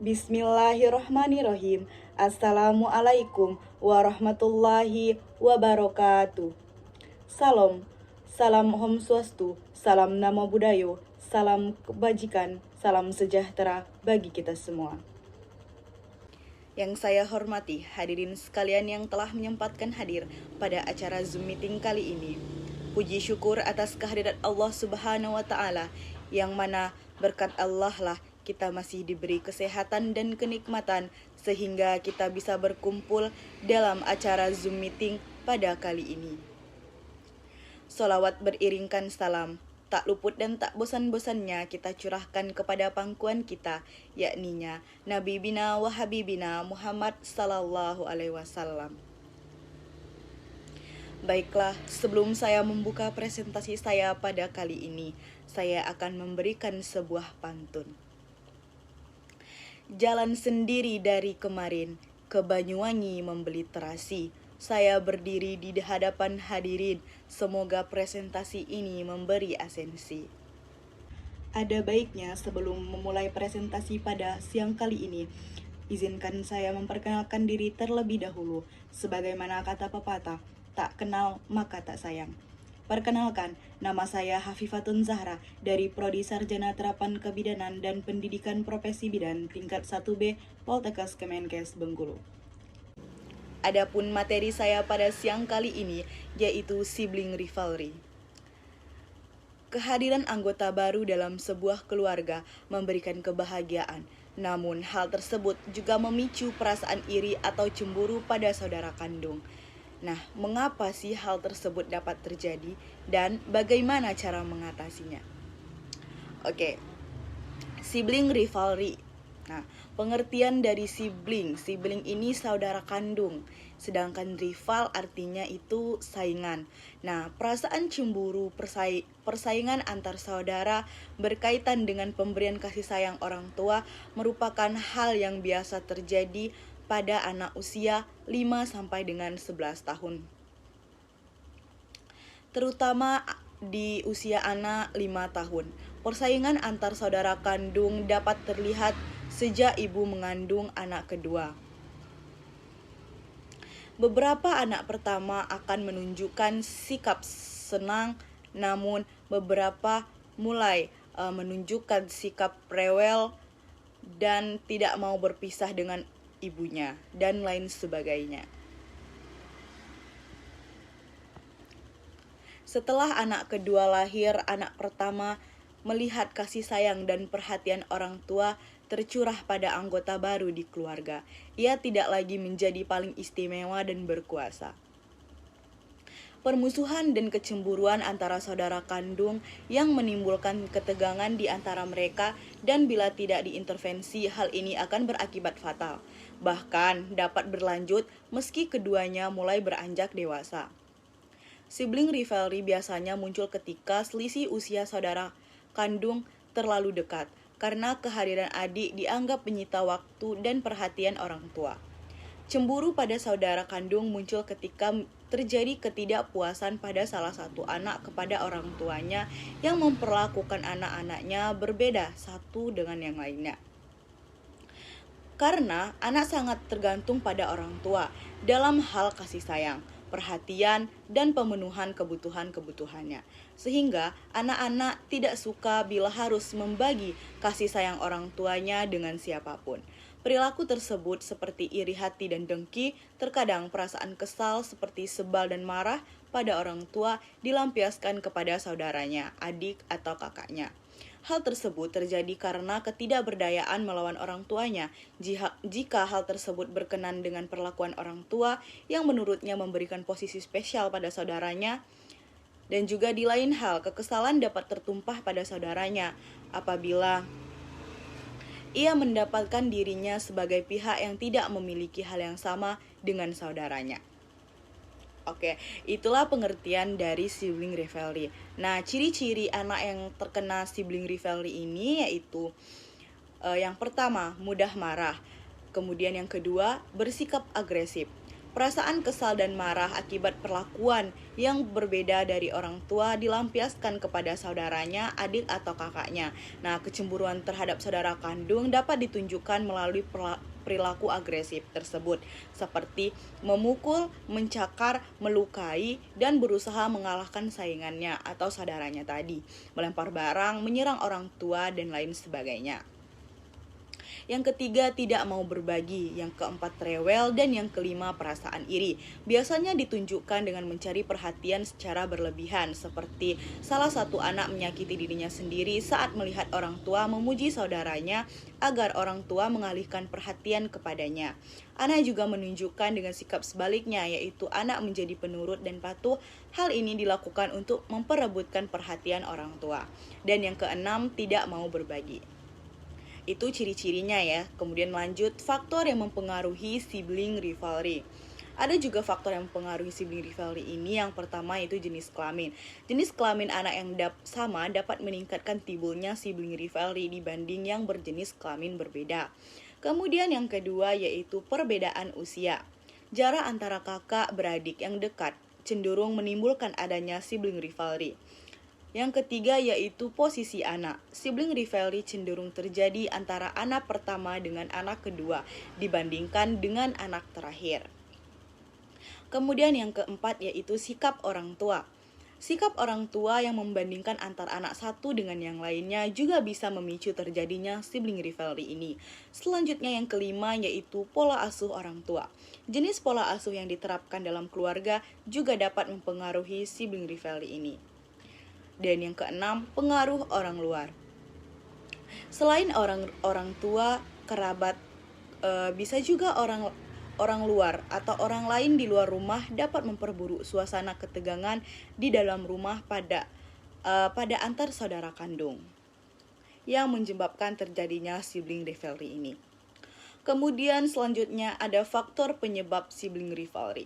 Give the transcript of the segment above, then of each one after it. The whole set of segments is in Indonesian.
Bismillahirrohmanirrohim. Assalamualaikum warahmatullahi wabarakatuh. Salam, salam Om Swastu, salam Namo Buddhaya, salam kebajikan, salam sejahtera bagi kita semua. Yang saya hormati hadirin sekalian yang telah menyempatkan hadir pada acara Zoom meeting kali ini. Puji syukur atas kehadirat Allah Subhanahu wa Ta'ala, yang mana berkat Allah lah kita masih diberi kesehatan dan kenikmatan sehingga kita bisa berkumpul dalam acara Zoom meeting pada kali ini. Sholawat beriringkan salam, tak luput dan tak bosan-bosannya kita curahkan kepada pangkuan kita, yakninya Nabi bina wa Habibina Muhammad sallallahu alaihi wasallam. Baiklah, sebelum saya membuka presentasi saya pada kali ini, saya akan memberikan sebuah pantun. Jalan sendiri dari kemarin, ke Banyuwangi membeli terasi. Saya berdiri di hadapan hadirin, semoga presentasi ini memberi asensi. Ada baiknya sebelum memulai presentasi pada siang kali ini, izinkan saya memperkenalkan diri terlebih dahulu. Sebagaimana kata pepatah, tak kenal maka tak sayang. Perkenalkan, nama saya Hafifatun Zahra dari Prodi Sarjana Terapan Kebidanan dan Pendidikan Profesi Bidan tingkat 1B Poltekkes Kemenkes Bengkulu. Adapun materi saya pada siang kali ini yaitu sibling rivalry. Kehadiran anggota baru dalam sebuah keluarga memberikan kebahagiaan. Namun hal tersebut juga memicu perasaan iri atau cemburu pada saudara kandung. Nah, mengapa sih hal tersebut dapat terjadi dan bagaimana cara mengatasinya? Oke, sibling rivalry. Nah, pengertian dari sibling ini saudara kandung, sedangkan rival artinya itu saingan. Nah, perasaan cemburu, persaingan antar saudara berkaitan dengan pemberian kasih sayang orang tua merupakan hal yang biasa terjadi pada anak usia 5 sampai dengan 11 tahun. Terutama di usia anak 5 tahun. Persaingan antar saudara kandung dapat terlihat sejak ibu mengandung anak kedua. Beberapa anak pertama akan menunjukkan sikap senang, namun beberapa mulai menunjukkan sikap rewel dan tidak mau berpisah dengan ibunya, dan lain sebagainya. Setelah anak kedua lahir, anak pertama melihat kasih sayang dan perhatian orang tua tercurah pada anggota baru di keluarga. Ia tidak lagi menjadi paling istimewa dan berkuasa. Permusuhan dan kecemburuan antara saudara kandung yang menimbulkan ketegangan di antara mereka, dan bila tidak diintervensi, hal ini akan berakibat fatal. Bahkan dapat berlanjut meski keduanya mulai beranjak dewasa. Sibling rivalry biasanya muncul ketika selisih usia saudara kandung terlalu dekat, karena kehadiran adik dianggap menyita waktu dan perhatian orang tua. Cemburu pada saudara kandung muncul ketika terjadi ketidakpuasan pada salah satu anak kepada orang tuanya yang memperlakukan anak-anaknya berbeda satu dengan yang lainnya. Karena anak sangat tergantung pada orang tua dalam hal kasih sayang, perhatian, dan pemenuhan kebutuhan-kebutuhannya. Sehingga anak-anak tidak suka bila harus membagi kasih sayang orang tuanya dengan siapapun. Perilaku tersebut seperti iri hati dan dengki, terkadang perasaan kesal seperti sebal dan marah pada orang tua dilampiaskan kepada saudaranya, adik, atau kakaknya. Hal tersebut terjadi karena ketidakberdayaan melawan orang tuanya. Jika hal tersebut berkenan dengan perlakuan orang tua yang menurutnya memberikan posisi spesial pada saudaranya, dan juga di lain hal, kekesalan dapat tertumpah pada saudaranya apabila ia mendapatkan dirinya sebagai pihak yang tidak memiliki hal yang sama dengan saudaranya. Oke, itulah pengertian dari sibling rivalry. Nah, ciri-ciri anak yang terkena sibling rivalry ini yaitu yang pertama, mudah marah. Kemudian yang kedua, bersikap agresif. Perasaan kesal dan marah akibat perlakuan yang berbeda dari orang tua dilampiaskan kepada saudaranya, adik atau kakaknya. Nah, kecemburuan terhadap saudara kandung dapat ditunjukkan melalui perilaku agresif tersebut, seperti memukul, mencakar, melukai, dan berusaha mengalahkan saingannya atau saudaranya tadi, melempar barang, menyerang orang tua, dan lain sebagainya. Yang ketiga, tidak mau berbagi. Yang keempat, rewel. Dan yang kelima, perasaan iri. Biasanya ditunjukkan dengan mencari perhatian secara berlebihan, seperti salah satu anak menyakiti dirinya sendiri saat melihat orang tua memuji saudaranya agar orang tua mengalihkan perhatian kepadanya. Anak juga menunjukkan dengan sikap sebaliknya, yaitu anak menjadi penurut dan patuh. Hal ini dilakukan untuk memperebutkan perhatian orang tua. Dan yang keenam, tidak mau berbagi. Itu ciri-cirinya ya. Kemudian lanjut, faktor yang mempengaruhi sibling rivalry. Ada juga faktor yang mempengaruhi sibling rivalry ini. Yang pertama itu jenis kelamin. Jenis kelamin anak yang sama dapat meningkatkan timbulnya sibling rivalry dibanding yang berjenis kelamin berbeda. Kemudian yang kedua yaitu perbedaan usia. Jarak antara kakak beradik yang dekat cenderung menimbulkan adanya sibling rivalry. Yang ketiga yaitu posisi anak. Sibling rivalry cenderung terjadi antara anak pertama dengan anak kedua dibandingkan dengan anak terakhir. Kemudian yang keempat yaitu sikap orang tua. Sikap orang tua yang membandingkan antar anak satu dengan yang lainnya juga bisa memicu terjadinya sibling rivalry ini. Selanjutnya yang kelima yaitu pola asuh orang tua. Jenis pola asuh yang diterapkan dalam keluarga juga dapat mempengaruhi sibling rivalry ini. Dan yang keenam, pengaruh orang luar. Selain orang tua, kerabat, bisa juga orang luar atau orang lain di luar rumah dapat memperburuk suasana ketegangan di dalam rumah pada antar saudara kandung yang menyebabkan terjadinya sibling rivalry ini. Kemudian selanjutnya ada faktor penyebab sibling rivalry.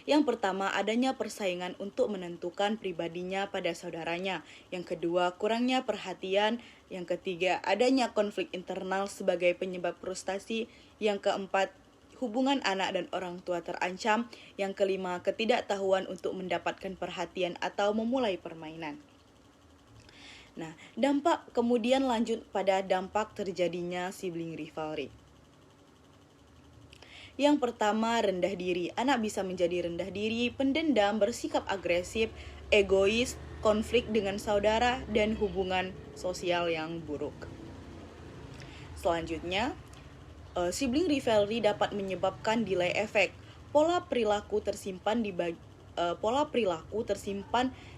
Yang pertama, adanya persaingan untuk menentukan pribadinya pada saudaranya. Yang kedua, kurangnya perhatian. Yang ketiga, adanya konflik internal sebagai penyebab frustasi. Yang keempat, hubungan anak dan orang tua terancam. Yang kelima, ketidaktahuan untuk mendapatkan perhatian atau memulai permainan. Nah, kemudian lanjut pada dampak terjadinya sibling rivalry. Yang pertama, rendah diri. Anak bisa menjadi rendah diri, pendendam, bersikap agresif, egois, konflik dengan saudara, dan hubungan sosial yang buruk. Selanjutnya, sibling rivalry dapat menyebabkan delay effect. Pola perilaku tersimpan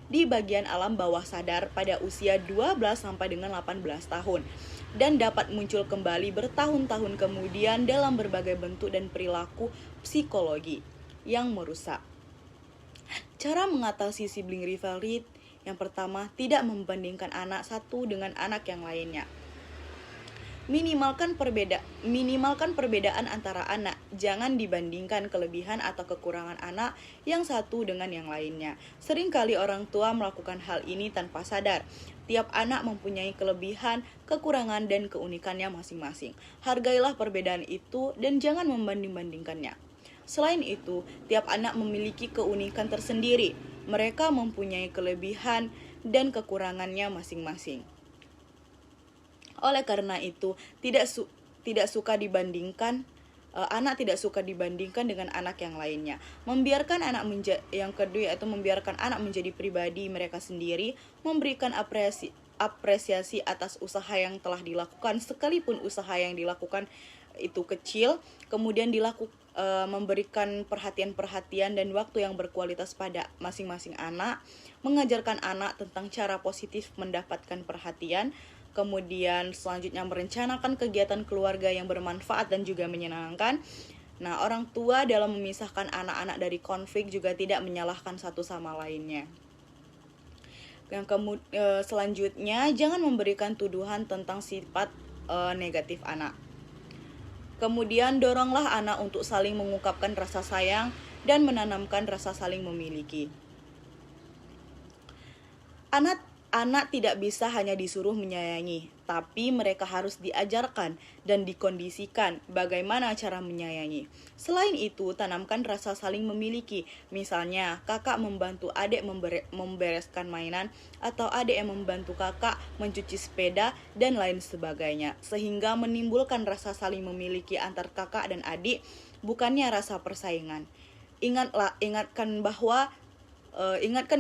di bagian alam bawah sadar pada usia 12 sampai dengan 18 tahun dan dapat muncul kembali bertahun-tahun kemudian dalam berbagai bentuk dan perilaku psikologi yang merusak. Cara mengatasi sibling rivalry yang pertama, tidak membandingkan anak satu dengan anak yang lainnya. Minimalkan perbedaan antara anak. Jangan dibandingkan kelebihan atau kekurangan anak yang satu dengan yang lainnya. Seringkali orang tua melakukan hal ini tanpa sadar. Tiap anak mempunyai kelebihan, kekurangan, dan keunikannya masing-masing. Hargailah perbedaan itu dan jangan membanding-bandingkannya. Selain itu, tiap anak memiliki keunikan tersendiri. Mereka mempunyai kelebihan dan kekurangannya masing-masing. Oleh karena itu, anak tidak suka dibandingkan dengan anak yang lainnya. Membiarkan anak menjadi pribadi mereka sendiri, memberikan apresiasi atas usaha yang telah dilakukan, sekalipun usaha yang dilakukan itu kecil, kemudian memberikan perhatian dan waktu yang berkualitas pada masing-masing anak, mengajarkan anak tentang cara positif mendapatkan perhatian. Kemudian selanjutnya merencanakan kegiatan keluarga yang bermanfaat dan juga menyenangkan. Nah, orang tua dalam memisahkan anak-anak dari konflik juga tidak menyalahkan satu sama lainnya. Selanjutnya, jangan memberikan tuduhan tentang sifat negatif anak. Kemudian doronglah anak untuk saling mengungkapkan rasa sayang dan menanamkan rasa saling memiliki. Anak tidak bisa hanya disuruh menyayangi, tapi mereka harus diajarkan dan dikondisikan bagaimana cara menyayangi. Selain itu, tanamkan rasa saling memiliki. Misalnya, kakak membantu adik membereskan mainan, atau adik yang membantu kakak mencuci sepeda, dan lain sebagainya. Sehingga menimbulkan rasa saling memiliki antar kakak dan adik, bukannya rasa persaingan. Ingatkan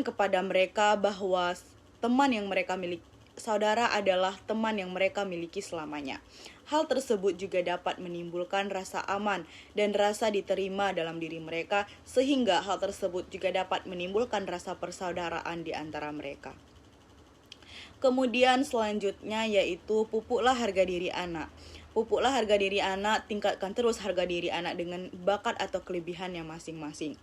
kepada mereka bahwa teman yang mereka miliki, saudara adalah teman yang mereka miliki selamanya. Hal tersebut juga dapat menimbulkan rasa aman dan rasa diterima dalam diri mereka, sehingga hal tersebut juga dapat menimbulkan rasa persaudaraan di antara mereka. Kemudian selanjutnya yaitu pupuklah harga diri anak. Pupuklah harga diri anak, tingkatkan terus harga diri anak dengan bakat atau kelebihannya masing-masing.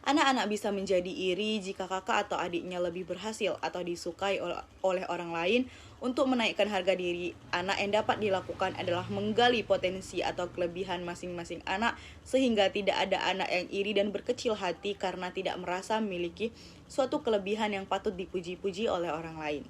Anak-anak bisa menjadi iri jika kakak atau adiknya lebih berhasil atau disukai oleh orang lain. Untuk menaikkan harga diri anak, yang dapat dilakukan adalah menggali potensi atau kelebihan masing-masing anak, sehingga tidak ada anak yang iri dan berkecil hati karena tidak merasa memiliki suatu kelebihan yang patut dipuji-puji oleh orang lain.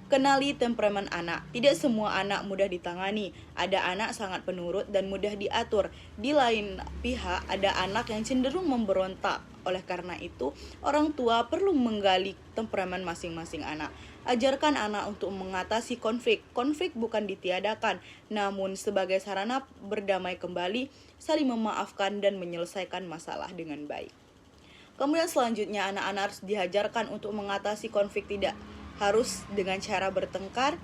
Kenali temperamen anak. Tidak semua anak mudah ditangani. Ada anak sangat penurut dan mudah diatur. Di lain pihak, ada anak yang cenderung memberontak. Oleh karena itu, orang tua perlu menggali temperamen masing-masing anak. Ajarkan anak untuk mengatasi konflik. Konflik bukan ditiadakan, namun sebagai sarana berdamai kembali, saling memaafkan dan menyelesaikan masalah dengan baik. Kemudian selanjutnya, anak-anak harus diajarkan untuk mengatasi konflik, tidak harus dengan cara bertengkar,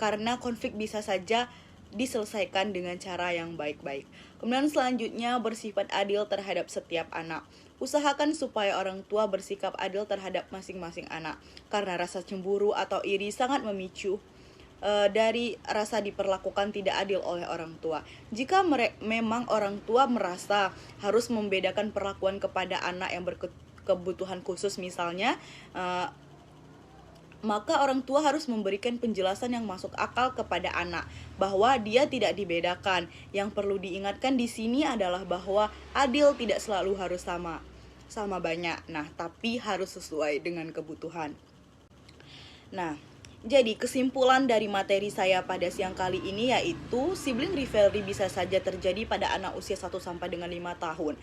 karena konflik bisa saja diselesaikan dengan cara yang baik-baik. Kemudian selanjutnya, bersifat adil terhadap setiap anak. Usahakan supaya orang tua bersikap adil terhadap masing-masing anak, karena rasa cemburu atau iri sangat memicu dari rasa diperlakukan tidak adil oleh orang tua. Jika memang orang tua merasa harus membedakan perlakuan kepada anak yang berkebutuhan khusus misalnya, maka orang tua harus memberikan penjelasan yang masuk akal kepada anak bahwa dia tidak dibedakan. Yang perlu diingatkan di sini adalah bahwa adil tidak selalu harus sama banyak. Nah, tapi harus sesuai dengan kebutuhan. Nah, jadi kesimpulan dari materi saya pada siang kali ini yaitu sibling rivalry bisa saja terjadi pada anak usia 1 sampai dengan 5 tahun.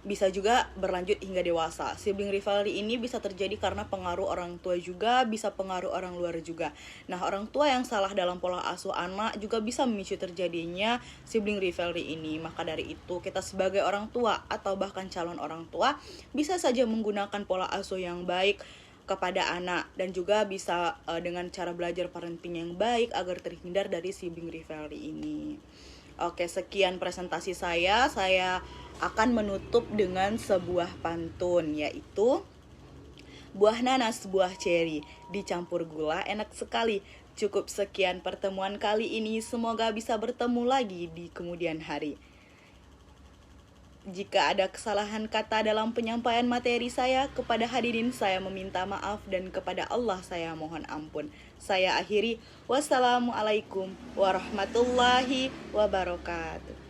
Bisa juga berlanjut hingga dewasa. Sibling rivalry ini bisa terjadi karena pengaruh orang tua juga, bisa pengaruh orang luar juga. Nah, orang tua yang salah dalam pola asuh anak juga bisa memicu terjadinya sibling rivalry ini. Maka dari itu, kita sebagai orang tua atau bahkan calon orang tua bisa saja menggunakan pola asuh yang baik kepada anak, dan juga bisa dengan cara belajar parenting yang baik agar terhindar dari sibling rivalry ini. Oke, sekian presentasi saya. Saya akan menutup dengan sebuah pantun, yaitu buah nanas, buah ceri, dicampur gula, enak sekali. Cukup sekian pertemuan kali ini, semoga bisa bertemu lagi di kemudian hari. Jika ada kesalahan kata dalam penyampaian materi saya, kepada hadirin saya meminta maaf, dan kepada Allah saya mohon ampun. Saya akhiri, wassalamualaikum warahmatullahi wabarakatuh.